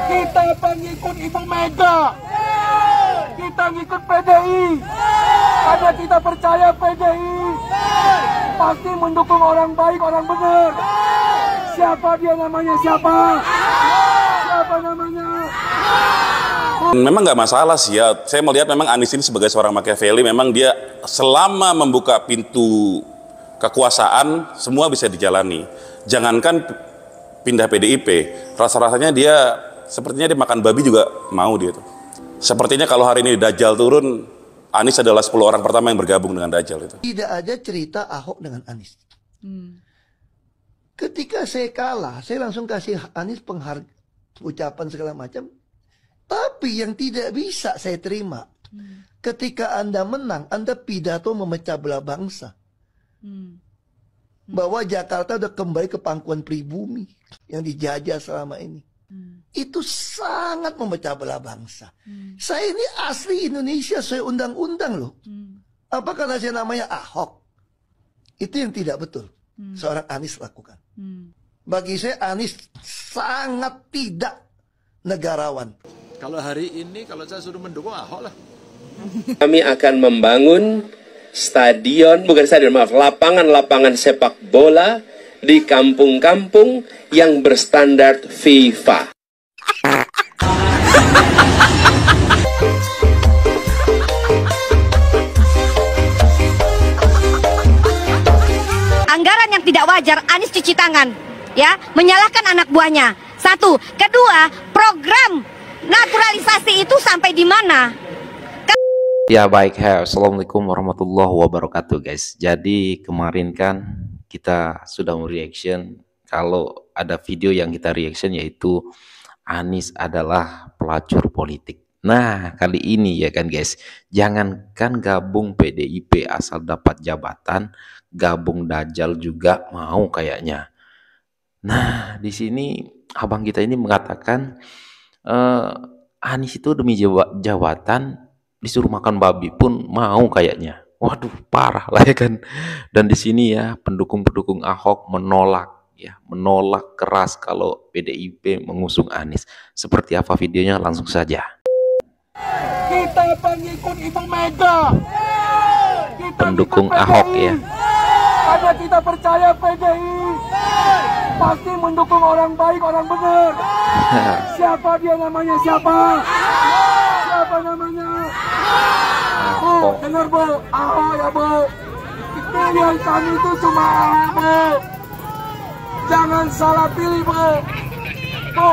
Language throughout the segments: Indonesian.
Kita pengikut Ibu Mega. Kita ngikut PDI. Karena kita percaya PDI pasti mendukung orang baik, orang benar. Siapa dia namanya, siapa? Siapa namanya? Memang nggak masalah sih ya. Saya melihat memang Anies ini sebagai seorang Machiavelli, memang dia selama membuka pintu kekuasaan, semua bisa dijalani. Jangankan pindah PDIP, rasa-rasanya dia sepertinya dia makan babi juga mau dia tuh. Sepertinya kalau hari ini Dajjal turun, Anies adalah 10 orang pertama yang bergabung dengan Dajjal itu. Tidak ada cerita Ahok dengan Anies. Ketika saya kalah, saya langsung kasih Anies ucapan segala macam. Tapi yang tidak bisa saya terima, ketika Anda menang, Anda pidato memecah belah bangsa. Bahwa Jakarta udah kembali ke pangkuan pribumi yang dijajah selama ini. Itu sangat memecah belah bangsa. Saya ini asli Indonesia, saya undang-undang loh. Apa karena saya namanya Ahok? Itu yang tidak betul seorang Anies lakukan. Bagi saya Anies sangat tidak negarawan. Kalau hari ini kalau saya suruh mendukung Ahok lah. Kami akan membangun lapangan-lapangan sepak bola di kampung-kampung yang berstandar FIFA. Anggaran yang tidak wajar, Anies cuci tangan, ya, menyalahkan anak buahnya. Satu, kedua, program naturalisasi itu sampai di mana? Ya baik, assalamualaikum warahmatullahi wabarakatuh guys. Jadi kemarin kan kita sudah mereaction kalau ada video yang kita reaction yaitu Anies adalah pelacur politik. Nah kali ini ya kan guys, jangankan gabung PDIP asal dapat jabatan, gabung Dajjal juga mau kayaknya. Nah di sini abang kita ini mengatakan Anies itu demi jabatan disuruh makan babi pun mau kayaknya. Waduh, parah lah ya kan. Dan di sini ya pendukung-pendukung Ahok menolak keras kalau PDIP mengusung Anies. Seperti apa videonya, langsung saja. Kita pengikut Ibu Mega. Kita pendukung Ahok ya. Karena kita percaya PDI pasti mendukung orang baik, orang benar. Siapa dia namanya, siapa? Siapa namanya? Bu, dengar Bu, Ahok ya Bu. Pilihan kami itu cuma Ahok Bu. Jangan salah pilih Bu. Bu,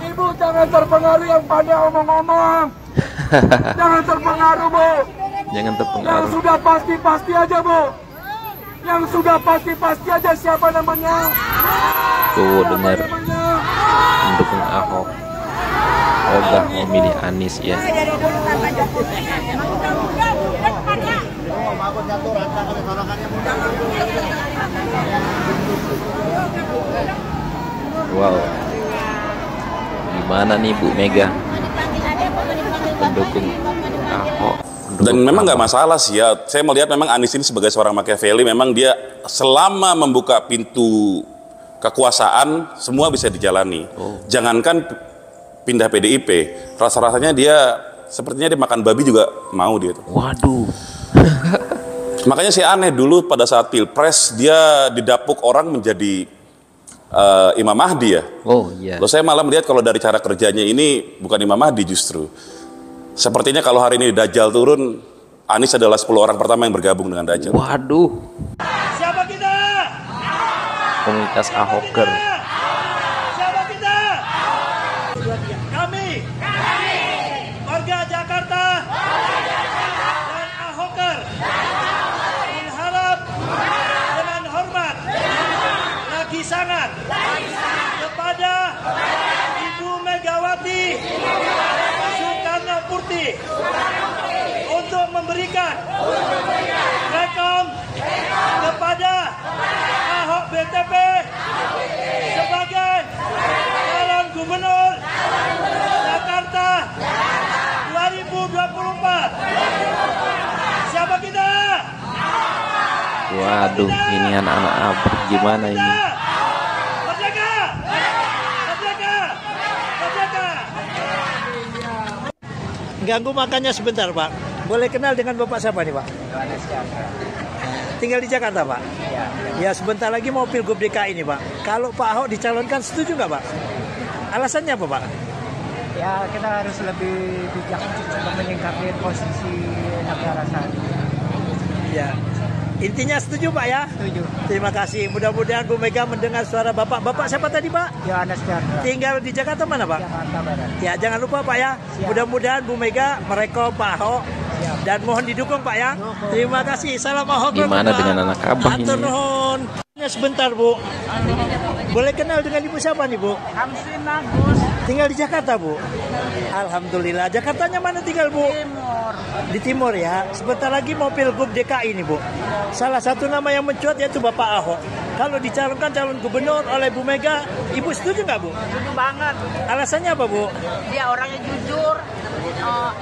Ibu jangan terpengaruh yang pandai omong-omong. Jangan terpengaruh Bu. Jangan terpengaruh. Yang sudah pasti-pasti aja Bu. Yang sudah pasti-pasti aja siapa namanya. Tuh dengar pendukung Ahok ogah memilih Anies ya. Wow, gimana nih Bu Mega pendukung Ahok? Dan memang nggak masalah sih ya. Saya melihat memang Anies ini sebagai seorang Machiavelli, memang dia selama membuka pintu kekuasaan, semua bisa dijalani. Jangankan pindah PDIP, rasa-rasanya dia sepertinya dia makan babi juga mau dia tuh. Waduh. Makanya saya aneh dulu pada saat Pilpres dia didapuk orang menjadi Imam Mahdi ya. Oh iya. Loh saya malah melihat kalau dari cara kerjanya ini bukan Imam Mahdi justru. Sepertinya kalau hari ini Dajjal turun, Anies adalah 10 orang pertama yang bergabung dengan Dajjal. Waduh. Siapa kita? Komunitas Ahoker. Siapa kita? Kami. Warga Jakarta. Dan Ahoker. Berharap dengan hormat. Lagi sangat. Kepada Ibu Megawati Soekarno Putri. Untuk memberikan rekom kepada Ahok BTP sebagai calon gubernur Jakarta 2024. Siapa kita? Waduh, ini anak-anak abah gimana ini? Merdeka! Merdeka! Merdeka! Ganggu makannya sebentar, Pak. Boleh kenal dengan Bapak siapa nih, Pak? Tinggal di Jakarta, Pak? Ya, sebentar lagi mau Pilgub DKI ini, Pak. Kalau Pak Ahok dicalonkan, setuju nggak, Pak? Alasannya apa, Pak? Ya, kita harus lebih bijak untuk menyikapi posisi negara saat ini. Ya. Intinya setuju, Pak, ya? Setuju. Terima kasih. Mudah-mudahan Bu Mega mendengar suara Bapak. Bapak siapa tadi, Pak? Yohanes Chandra. Tinggal di Jakarta mana, Pak? Jakarta Barat. Ya, jangan lupa, Pak, ya. Siap. Mudah-mudahan Bu Mega merekom Pak Ahok. Dan mohon didukung, Pak, ya. Terima kasih. Salam Ahok. Gimana dengan anak abah ini? Atur nuhun. Sebentar, Bu. Boleh kenal dengan Ibu siapa nih, Bu? Hamsin Agus. Tinggal di Jakarta, Bu? Alhamdulillah. Jakartanya mana tinggal, Bu? Timur. Di timur, ya. Sebentar lagi mau Pilgub DKI nih, Bu. Salah satu nama yang mencuat yaitu Bapak Ahok. Kalau dicalonkan calon gubernur oleh Bu Mega, Ibu setuju nggak, Bu? Setuju banget. Alasannya apa, Bu? Dia orangnya jujur.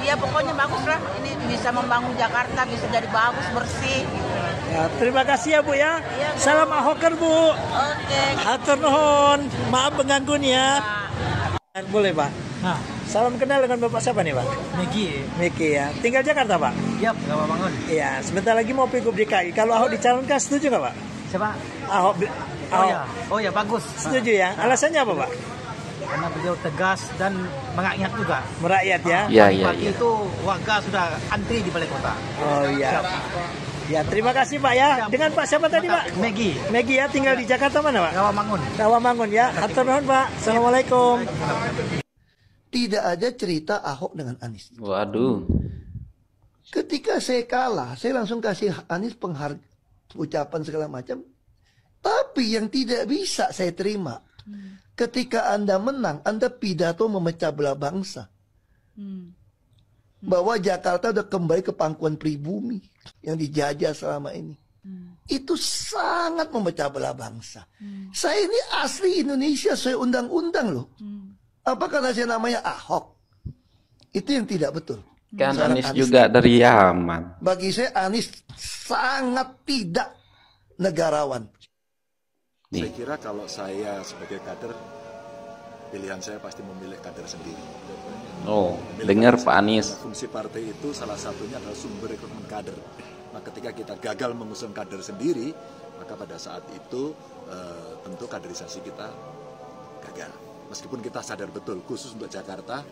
Ya pokoknya bagus lah. Ini bisa membangun Jakarta, bisa jadi bagus, bersih. Ya, terima kasih ya, Bu, ya. Iya, Bu. Salam Ahoker, Bu. Oke. Hatur nuhun. Maaf mengganggu nih, ya. Boleh, Pak? Nah, Salam kenal dengan Bapak siapa nih, Pak? Miki, ya. Tinggal Jakarta, Pak? Yap, gak bangun. Iya, sebentar lagi mau Pilgub DKI. Kalau Ahok dicalonkan, setuju nggak, Pak? Siapa? Ahok. Oh ya bagus. Setuju, ya. Alasannya apa, Pak? Karena beliau tegas dan merakyat juga. Merakyat, ya. Iya. Pagi itu warga sudah antri di balai kota. Oh iya. Ya, terima kasih, Pak, ya. Dengan Pak siapa tadi, Pak? Megi, ya, tinggal di Jakarta mana, Pak? Rawamangun. Rawamangun, ya. Hatur nuhun, Pak. Assalamualaikum. Tidak ada cerita Ahok dengan Anies. Waduh. Ketika saya kalah, saya langsung kasih Anies ucapan segala macam. Tapi yang tidak bisa saya terima, ketika Anda menang, Anda pidato memecah belah bangsa. Bahwa Jakarta udah kembali ke pangkuan pribumi yang dijajah selama ini. Itu sangat memecah belah bangsa. Saya ini asli Indonesia, saya undang-undang loh. Apa karena saya namanya Ahok? Itu yang tidak betul. Kan Anies juga dari Yaman. Bagi saya Anies sangat tidak negarawan. Saya kira kalau saya sebagai kader, pilihan saya pasti memilih kader sendiri. Oh, dengar Pak Anies. Fungsi partai itu salah satunya adalah sumber rekrutmen kader. Nah, ketika kita gagal mengusung kader sendiri, maka pada saat itu tentu kaderisasi kita gagal. Meskipun kita sadar betul, khusus untuk Jakarta,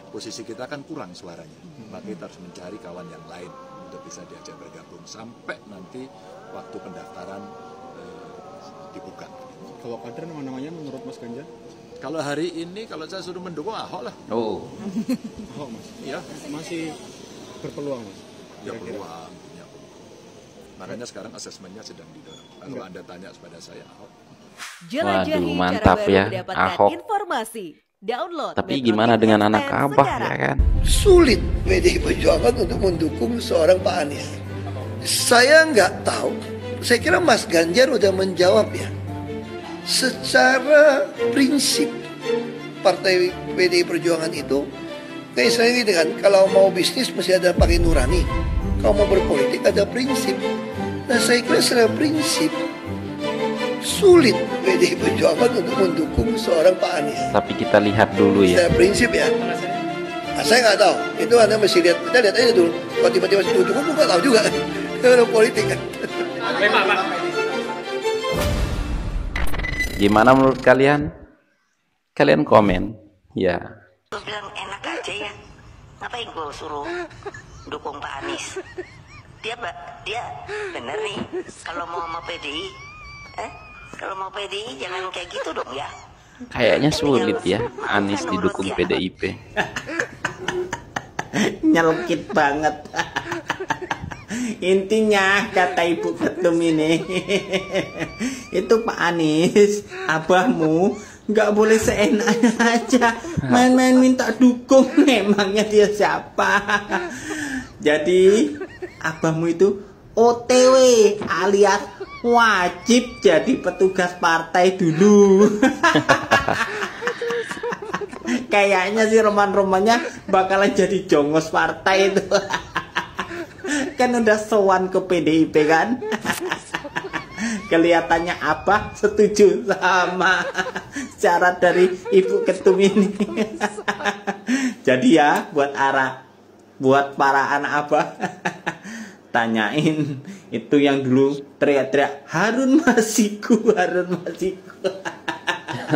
posisi kita kan kurang suaranya. Maka kita harus mencari kawan yang lain untuk bisa diajak bergabung sampai nanti waktu pendaftaran dibuka. Kalau kader namanya menurut Mas Ganjar? Kalau hari ini kalau saya suruh mendukung Ahok lah. Oh. Ahok, Mas. Iya. Masih berpeluang, Mas. Ya peluang. Ya. Makanya sekarang asesmennya sedang didorong. Kalau Anda tanya kepada saya Ahok. Waduh, mantap ya Ahok. Informasi. Download. Tapi gimana dengan anak abah ya kan? Sulit PDI Perjuangan untuk mendukung seorang Pak Anies. Saya nggak tahu. Saya kira Mas Ganjar udah menjawab ya. Secara prinsip Partai PDI Perjuangan itu kayak saya ini kan, kalau mau bisnis mesti ada pakai nurani. Kalau mau berpolitik ada prinsip. Nah saya kira secara prinsip sulit PDI Perjuangan untuk mendukung seorang Pak Anies. Tapi kita lihat dulu ya. Secara prinsip ya. Nah, saya nggak tahu. Itu Anda mesti lihat. Kita lihat aja dulu. Kalau tiba-tiba dukung, nggak tahu juga. Itu politik kan. Gimana menurut kalian? Kalian komen. Ya. Terus bilang enak aja ya. Ngapain gue suruh dukung Pak Anies? Dia bener nih. Kalau mau sama PDI, kalau mau PDI jangan kayak gitu dong ya. Kayaknya sulit ya Anies didukung PDIP. Nyelkit banget. Intinya kata Ibu Ketum ini, itu Pak Anies, abahmu nggak boleh seenaknya aja main-main minta dukung. Emangnya dia siapa? Jadi abahmu itu OTW alias wajib jadi petugas partai dulu. Kayaknya sih roman-romannya bakalan jadi jongos partai itu. Kan udah sowan ke PDIP kan. Kelihatannya apa setuju sama syarat dari Ibu Ketum ini. Jadi ya buat arah buat para anak abah. Tanyain itu yang dulu teriak-teriak Harun Masiku, Harun Masiku.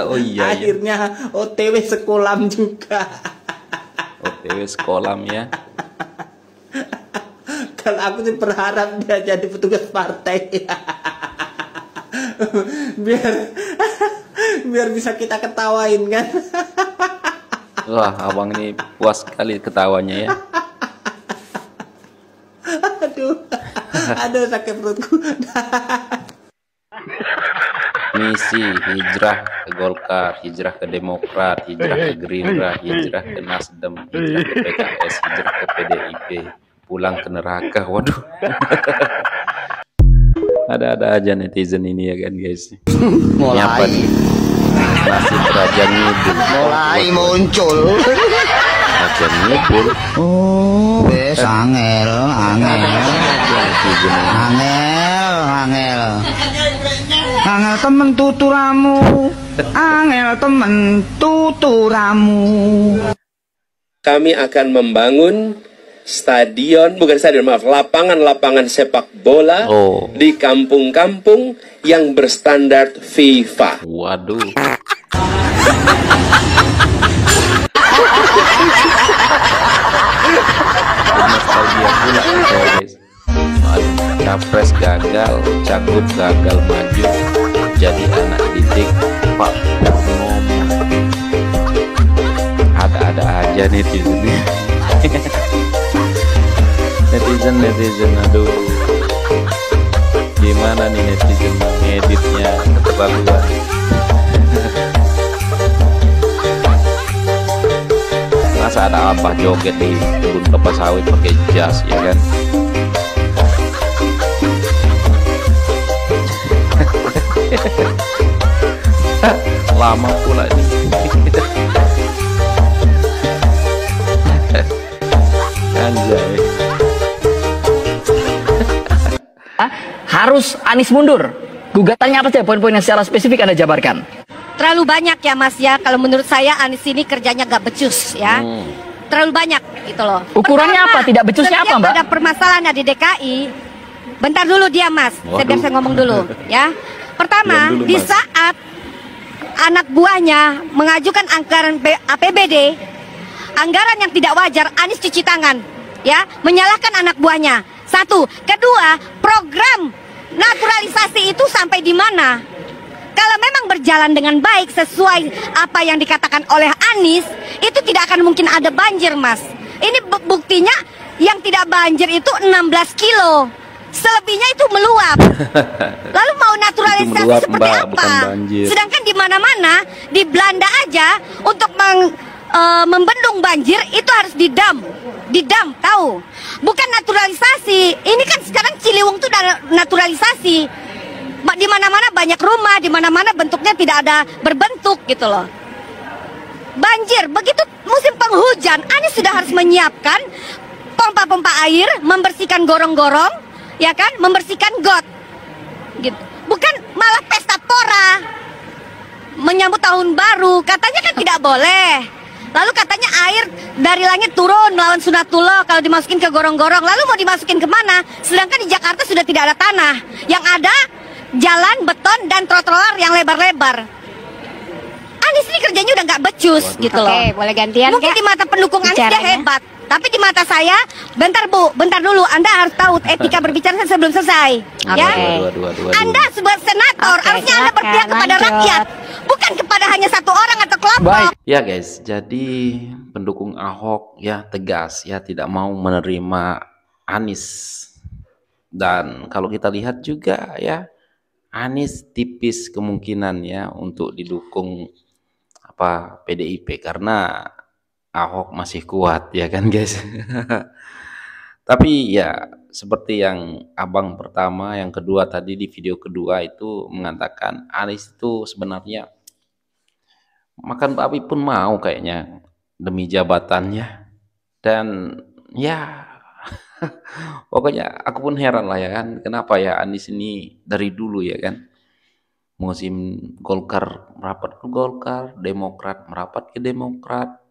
Oh iya, akhirnya OTW sekolam juga. OTW sekolam ya. Kalau aku sih berharap dia jadi petugas partai. biar bisa kita ketawain kan. Wah, abang ini puas sekali ketawanya ya. Aduh sakit perutku. Misi hijrah ke Golkar, hijrah ke Demokrat, hijrah ke Gerindra, hijrah ke Nasdem, hijrah ke PKS, hijrah ke PDIP, pulang ke neraka. Waduh. Ada aja netizen ini ya kan guys. Ini apa nih? Nasib Raja Ngidul mulai muncul. Raja Ngidul. Oh, wes angel. Angel temen tuturamu. Angel temen tuturamu. Kami akan membangun lapangan-lapangan sepak bola di kampung-kampung yang berstandar FIFA. Waduh. Nostalgia pula guys. Capres gagal, Cagup gagal maju, jadi anak didik Pak Purnomo. Ada aja netizen. netizen aduh, gimana nih netizen ngeditnya keterlaluan. Masa ada abah joget di kebun kelapa sawit pakai jas ya kan. Lama pula nih. Anjay. Harus Anies mundur. Gugatannya apa saja poin-poin yang secara spesifik Anda jabarkan? Terlalu banyak ya Mas ya. Kalau menurut saya Anies ini kerjanya gak becus ya. Terlalu banyak gitu loh. Ukurannya apa? Tidak becusnya apa Mbak? Ada permasalahan di DKI. Bentar dulu dia Mas. Biar saya ngomong dulu ya. Pertama, dulu, di saat anak buahnya mengajukan anggaran APBD, anggaran yang tidak wajar, Anies cuci tangan, ya, menyalahkan anak buahnya. Satu, kedua, program naturalisasi itu sampai di mana? Kalau memang berjalan dengan baik sesuai apa yang dikatakan oleh Anies, itu tidak akan mungkin ada banjir, Mas. Ini buktinya yang tidak banjir itu 16 kilo. Selebihnya itu meluap. Lalu mau naturalisasi meluap, seperti apa? Sedangkan di mana-mana, di Belanda aja untuk membendung banjir itu harus didam, tahu? Bukan naturalisasi. Ini kan sekarang Ciliwung itu naturalisasi. Di mana-mana banyak rumah, di mana-mana bentuknya tidak ada berbentuk gitu loh. Banjir, begitu musim penghujan, Anies sudah harus menyiapkan pompa-pompa air, membersihkan gorong-gorong, ya kan, membersihkan got, gitu. Bukan malah pesta pora, menyambut tahun baru, katanya kan tidak boleh. Lalu katanya air dari langit turun melawan sunatullah kalau dimasukin ke gorong-gorong. Lalu mau dimasukin kemana? Sedangkan di Jakarta sudah tidak ada tanah, yang ada jalan beton dan trotoar yang lebar-lebar. Anies ini kerjanya udah nggak becus gitu loh. Oke, boleh gantian. Mungkin di mata pendukung Anies dia hebat, tapi di mata saya, bentar Bu, bentar dulu. Anda harus tahu etika berbicara sebelum selesai. Ya, Anda sebagai senator harusnya Anda berpihak kepada rakyat, bukan kepada hanya satu orang atau kelompok. Ya guys, jadi pendukung Ahok ya tegas ya tidak mau menerima Anies. Dan kalau kita lihat juga ya, Anies tipis kemungkinan ya untuk didukung PDIP karena Ahok masih kuat ya kan guys. Tapi ya seperti yang abang pertama, yang kedua tadi di video kedua itu mengatakan Anies itu sebenarnya makan babi pun mau kayaknya demi jabatannya. Dan ya pokoknya aku pun heran lah ya kan, kenapa ya Anies ini dari dulu ya kan musim Golkar merapat ke Golkar, Demokrat merapat ke Demokrat,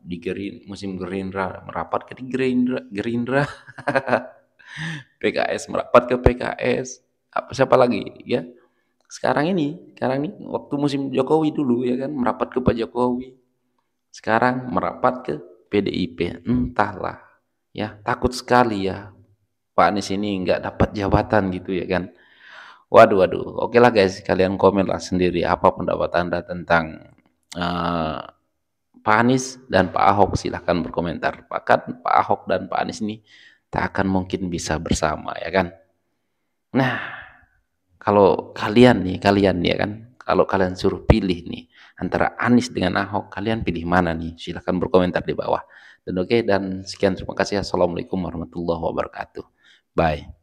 musim Gerindra merapat ke Gerindra, PKS merapat ke PKS, siapa lagi ya? Sekarang nih waktu musim Jokowi dulu ya kan merapat ke Pak Jokowi. Sekarang merapat ke PDIP, entahlah ya, takut sekali ya Pak Anies ini nggak dapat jabatan gitu ya kan. Waduh, oke lah guys, kalian komen lah sendiri apa pendapat Anda tentang Pak Anies dan Pak Ahok, silahkan berkomentar. Bahkan Pak Ahok dan Pak Anies ini tak akan mungkin bisa bersama ya kan. Nah, kalau kalian ya kan, kalau kalian suruh pilih nih antara Anies dengan Ahok, kalian pilih mana nih? Silahkan berkomentar di bawah. Dan oke, dan sekian, terima kasih. Assalamualaikum warahmatullahi wabarakatuh. Bye.